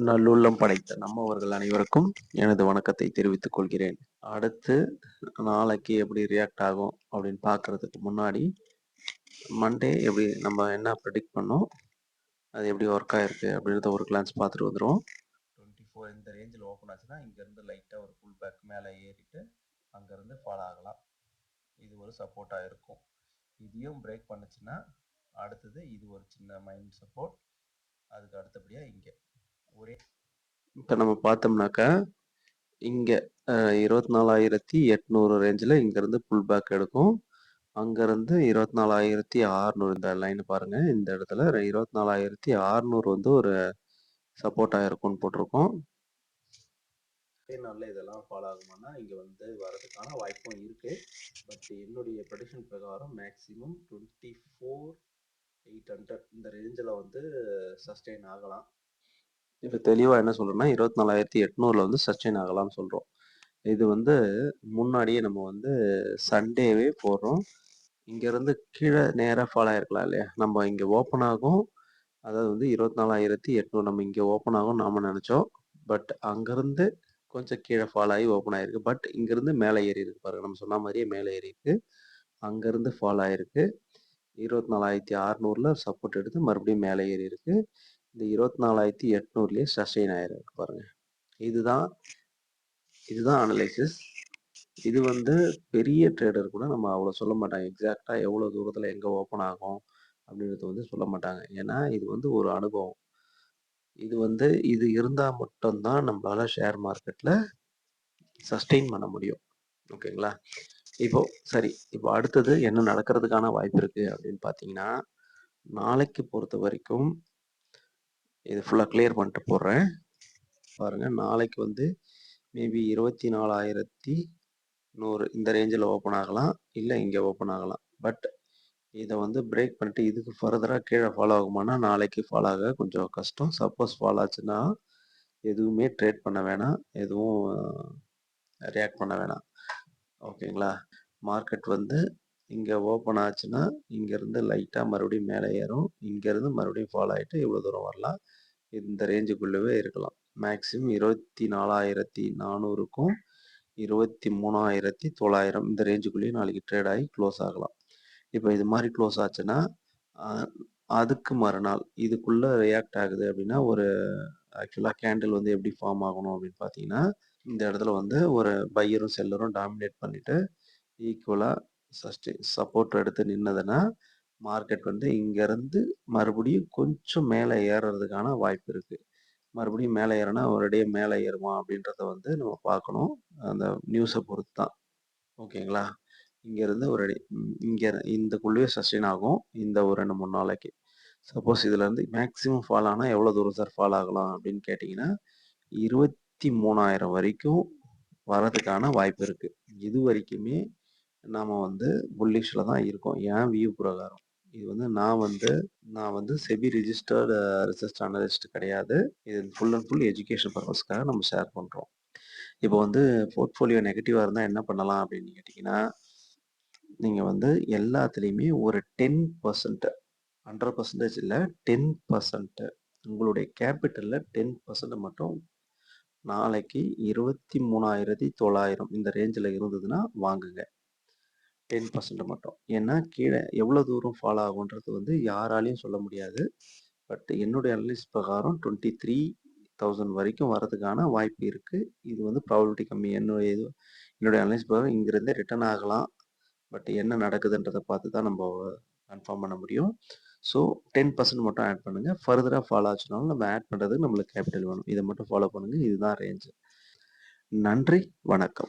நல்லுள்ளம் படைத்த நம்மவர்கள் அனைவருக்கும் எனது வணக்கத்தை தெரிவித்துக் கொள்கிறேன். அடுத்து நாளைக்கு எப்படி ரியாக்ட் ஆகும் அப்படின்னு பார்க்கறதுக்கு முன்னாடி மண்டே எப்படி நம்ம என்ன ப்ரெடிக்ட் பண்ணோம், அது எப்படி ஒர்க் ஆயிருக்கு அப்படின்றத ஒரு கிளான்ஸ் பார்த்துட்டு வந்துடும். 24 இந்த ரேஞ்சில் ஓப்பன் ஆச்சுன்னா இங்கேருந்து லைட்டாக ஒரு புல் பேக் மேலே ஏறிட்டு அங்கேருந்து ஃபாலோ ஆகலாம். இது ஒரு சப்போர்ட்டாக இருக்கும். இதையும் பிரேக் பண்ணுச்சுன்னா அடுத்தது இது ஒரு சின்ன மைண்ட் சப்போர்ட். அதுக்கு அடுத்தபடியாக இங்கே ஒரே இப்போ நம்ம பார்த்தோம்னாக்கா இங்கே 24,800 ரேஞ்சில் இங்கேருந்து புல் பேக் எடுக்கும். அங்கேருந்து 24,600 இந்த லைன் பாருங்கள். இந்த இடத்துல 24,600 வந்து ஒரு சப்போர்ட்டாக இருக்கும்னு போட்டிருக்கோம். நல்ல இதெல்லாம் ஃபாலோ ஆகுமானா இங்கே வந்து வரதுக்கான வாய்ப்பும் இருக்குது. பட் என்னுடைய ப்ரெடிக்ஷன் பிரகாரம் மேக்ஸிமம் 24,800 இந்த ரேஞ்சில் வந்து சஸ்டெயின் ஆகலாம். இப்போ தெளிவாக என்ன சொல்கிறோம்னா 24,800 வந்து சஸ்டெயின் ஆகலாம்னு சொல்கிறோம். இது வந்து முன்னாடியே நம்ம வந்து சண்டேவே போடுறோம். இங்கேருந்து கீழே நேராக ஃபாலோ ஆகிருக்கலாம் இல்லையா? நம்ம இங்கே ஓப்பன் ஆகும், அதாவது வந்து 24,800 நம்ம இங்கே ஓப்பன் ஆகும் நாம் நினச்சோம். பட் அங்கேருந்து கொஞ்சம் கீழே ஃபாலோ ஆகி ஓப்பன் ஆகிருக்கு. பட் இங்கேருந்து மேலே ஏறி இருக்கு பாருங்கள். நம்ம சொன்ன மாதிரியே மேலே ஏறி இருக்கு. அங்கேருந்து ஃபாலோ ஆகிருக்கு. 24,600 சப்போர்ட் எடுத்து மறுபடியும் மேலே ஏறி இருக்கு. இந்த 24,800 சஸ்டெயின் ஆயிருக்கு பாருங்க. இதுதான் அனலைசிஸ். இது வந்து பெரிய ட்ரேடர் கூட நம்ம அவ்வளோ சொல்ல மாட்டாங்க. எக்ஸாக்டா எவ்வளோ தூரத்தில் எங்கே ஓப்பன் ஆகும் அப்படின்றது வந்து சொல்ல மாட்டாங்க. ஏன்னா இது வந்து ஒரு அனுபவம். இது இருந்தால் மட்டும்தான் நம்மளால ஷேர் மார்க்கெட்டில் சஸ்டெயின் பண்ண முடியும். ஓகேங்களா? இப்போ அடுத்தது என்ன நடக்கிறதுக்கான வாய்ப்பு இருக்கு அப்படின்னு பார்த்தீங்கன்னா, நாளைக்கு பொறுத்த வரைக்கும் இது ஃபுல்லாக கிளியர் பண்ணிட்டு போடுறேன் பாருங்க. நாளைக்கு வந்து மேபி 24,100 இந்த ரேஞ்சில் ஓப்பன் ஆகலாம், இல்லை இங்கே ஓப்பன் ஆகலாம். பட் இதை வந்து பிரேக் பண்ணிட்டு இதுக்கு ஃபர்தராக கீழே ஃபாலோ ஆகுமானா நாளைக்கு ஃபாலோ ஆக கொஞ்சம் கஷ்டம். சப்போஸ் ஃபாலோ ஆச்சுன்னா எதுவுமே ட்ரேட் பண்ண வேணாம், எதுவும் ரியாக்ட் பண்ண வேணாம். ஓகேங்களா? மார்க்கெட் வந்து இங்கே ஓப்பன் ஆச்சுன்னா இங்கேருந்து லைட்டாக மறுபடியும் மேலே ஏறும், இங்கேருந்து மறுபடியும் ஃபாலோ ஆகிட்டு இவ்வளோ தூரம் வரலாம். இந்த ரேஞ்சுக்குள்ளவே இருக்கலாம். மேக்ஸிமம் 24,400க்கும் 23,900 இந்த ரேஞ்சுக்குள்ளேயே நாளைக்கு ட்ரேட் ஆகி க்ளோஸ் ஆகலாம். இப்போ இது மாதிரி க்ளோஸ் ஆச்சுன்னா அதுக்கு மறுநாள் இதுக்குள்ள ரியாக்ட் ஆகுது அப்படின்னா ஒரு ஆக்சுவலாக கேண்டில் வந்து எப்படி ஃபார்ம் ஆகணும் அப்படின்னு பார்த்தீங்கன்னா, இந்த இடத்துல வந்து ஒரு பையரும் செல்லரும் டாமினேட் பண்ணிட்டு ஈக்குவலாக சப்போர்ட் எடுத்து நின்னதுன்னா மார்க்கெட் வந்து இங்கேருந்து மறுபடியும் கொஞ்சம் மேலே ஏறுறதுக்கான வாய்ப்பு இருக்குது. மறுபடியும் மேலே ஏறினா ஒரேடியே மேலே ஏறுமா அப்படின்றத வந்து நம்ம பார்க்கணும். அந்த நியூஸை பொறுத்து தான். ஓகேங்களா? இங்கேருந்து ஒரு இங்கே இந்தக்குள்ளேயே சஸ்டெயின் ஆகும் இந்த ஒரு 2-3 நாளைக்கு. சப்போஸ் இதுலேருந்து மேக்ஸிமம் ஃபால் ஆனால் எவ்வளோ தூரம் சார் ஃபால் ஆகலாம் அப்படின்னு கேட்டிங்கன்னா 23,000 வரைக்கும் வரதுக்கான வாய்ப்பு இருக்குது. இது வரைக்குமே நாம் வந்து புல்லிஷில் தான் இருக்கோம். என் வியூ பிரகாரம் இது வந்து நான் வந்து செபி ரிஜிஸ்டர்டு ரிசர்ச் அனலிஸ்ட் கிடையாது. இது ஃபுல் அண்ட் ஃபுல் எஜுகேஷன் பர்பஸ்க்காக நம்ம ஷேர் பண்ணுறோம். இப்போ வந்து போர்ட்ஃபோலியோ நெகட்டிவாக இருந்தால் என்ன பண்ணலாம் அப்படின்னு கேட்டிங்கன்னா, நீங்கள் வந்து எல்லாத்துலேயுமே ஒரு 10%, 100% இல்லை, 10% உங்களுடைய கேபிட்டலில் 10% மட்டும் நாளைக்கு 23,900 இந்த ரேஞ்சில் இருந்ததுன்னா வாங்குங்க. 10% மட்டும். ஏன்னா கீழே எவ்வளோ தூரம் ஃபாலோ ஆகுன்றது வந்து யாராலையும் சொல்ல முடியாது. பட் என்னுடைய அனலிஸ் பிரகாரம் 23,000 வரைக்கும் வரதுக்கான வாய்ப்பு இருக்குது. இது வந்து ப்ராபபிலிட்டி கம்மி. என்னுடைய அனலிஸ் பிரகாரம் இங்கிருந்தே ரிட்டர்ன் ஆகலாம். பட் என்ன நடக்குதுன்றதை பார்த்து தான் நம்ம கன்ஃபார்ம் பண்ண முடியும். ஸோ 10% மட்டும் ஆட் பண்ணுங்கள். ஃபர்தராக ஃபாலோ ஆச்சுனாலும் நம்ம ஆட் பண்ணுறதுக்கு நம்மளுக்கு கேபிட்டல் வேணும். இதை மட்டும் ஃபாலோ பண்ணுங்கள். இதுதான் ரேஞ்சு. நன்றி, வணக்கம்.